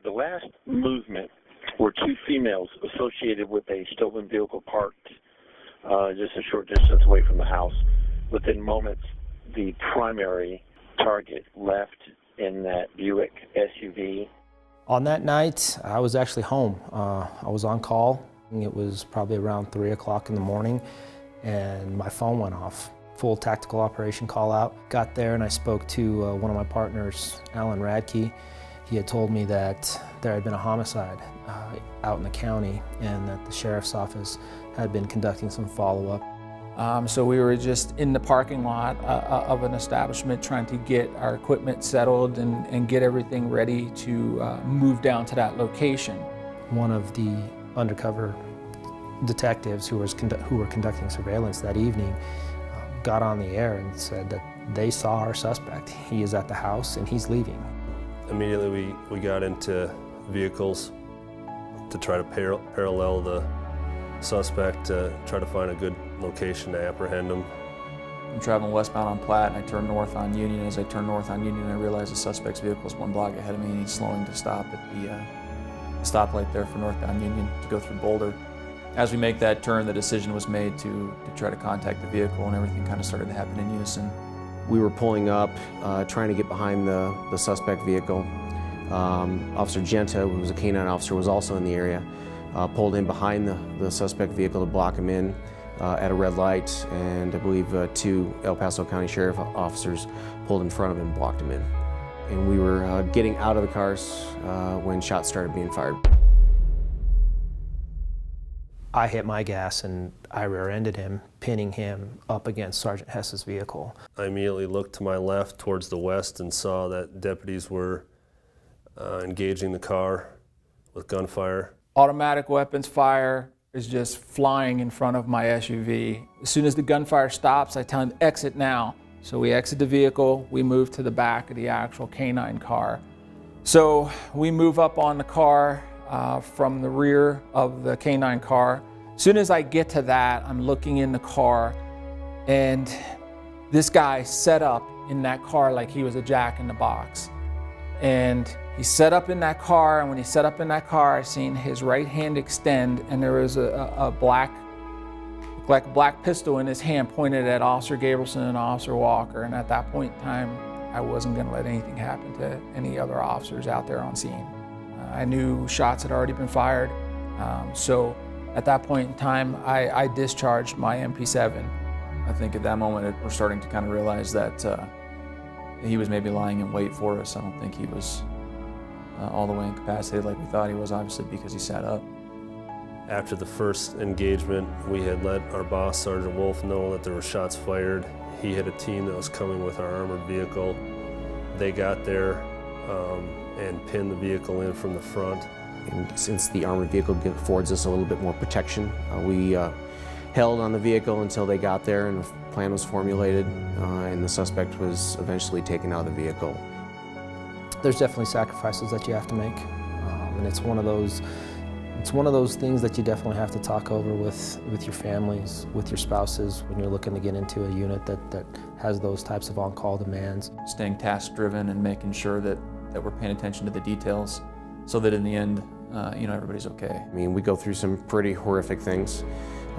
The last movement were two females associated with a stolen vehicle parked just a short distance away from the house. Within moments, the primary target left in that Buick SUV. On that night, I was actually home. I was on call. It was probably around 3 o'clock in the morning, and my phone went off. Full tactical operation call out. Got there and I spoke to one of my partners, Alan Radke. He had told me that there had been a homicide out in the county and that the sheriff's office had been conducting some follow-up. So we were just in the parking lot of an establishment trying to get our equipment settled and get everything ready to move down to that location. One of the undercover detectives who were conducting surveillance that evening got on the air and said that they saw our suspect. He is at the house and he's leaving. Immediately we got into vehicles to try to parallel the suspect, to try to find a good location to apprehend him. I'm traveling westbound on Platte and I turn north on Union. As I turn north on Union, I realize the suspect's vehicle is 1 block ahead of me and he's slowing to stop at the stoplight there for northbound Union to go through Boulder. As we make that turn, the decision was made to try to contact the vehicle, and everything kind of started to happen in unison. We were pulling up, trying to get behind the suspect vehicle. Officer Genta, who was a canine officer, was also in the area, pulled in behind the suspect vehicle to block him in at a red light, and I believe 2 El Paso County Sheriff officers pulled in front of him and blocked him in. And we were getting out of the cars when shots started being fired. I hit my gas and I rear-ended him, pinning him up against Sergeant Hess's vehicle. I immediately looked to my left towards the west and saw that deputies were engaging the car with gunfire. Automatic weapons fire is just flying in front of my SUV. As soon as the gunfire stops, I tell him, exit now. So we exit the vehicle, we move to the back of the actual canine car. So we move up on the car from the rear of the canine car. As soon as I get to that, I'm looking in the car, and this guy set up in that car like he was a jack in the box. And he set up in that car, and when he set up in that car, I seen his right hand extend, and there was a black pistol in his hand pointed at Officer Gabrielson and Officer Walker. And at that point in time, I wasn't going to let anything happen to any other officers out there on scene. I knew shots had already been fired, so at that point in time, I discharged my MP7. I think at that moment we're starting to kind of realize that he was maybe lying in wait for us. I don't think he was all the way incapacitated like we thought he was, obviously, because he sat up. After the first engagement, we had let our boss, Sergeant Wolf, know that there were shots fired. He had a team that was coming with our armored vehicle. They got there and pinned the vehicle in from the front. And since the armored vehicle affords us a little bit more protection, we held on the vehicle until they got there and the plan was formulated, and the suspect was eventually taken out of the vehicle. There's definitely sacrifices that you have to make, and it's one of those things that you definitely have to talk over with your families, with your spouses, when you're looking to get into a unit that has those types of on-call demands. Staying task-driven and making sure that we're paying attention to the details so that in the end, everybody's okay. I mean, we go through some pretty horrific things,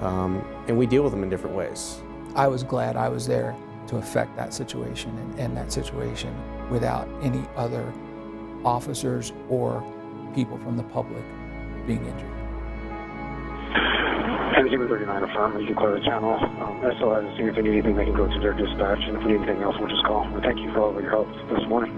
and we deal with them in different ways. I was glad I was there to affect that situation and end that situation without any other officers or people from the public being injured. Zero 39 affirm, you can clear the channel. SOS, if you need anything, they can go to their dispatch, and if we need anything else, we'll just call. Thank you for all of your help this morning.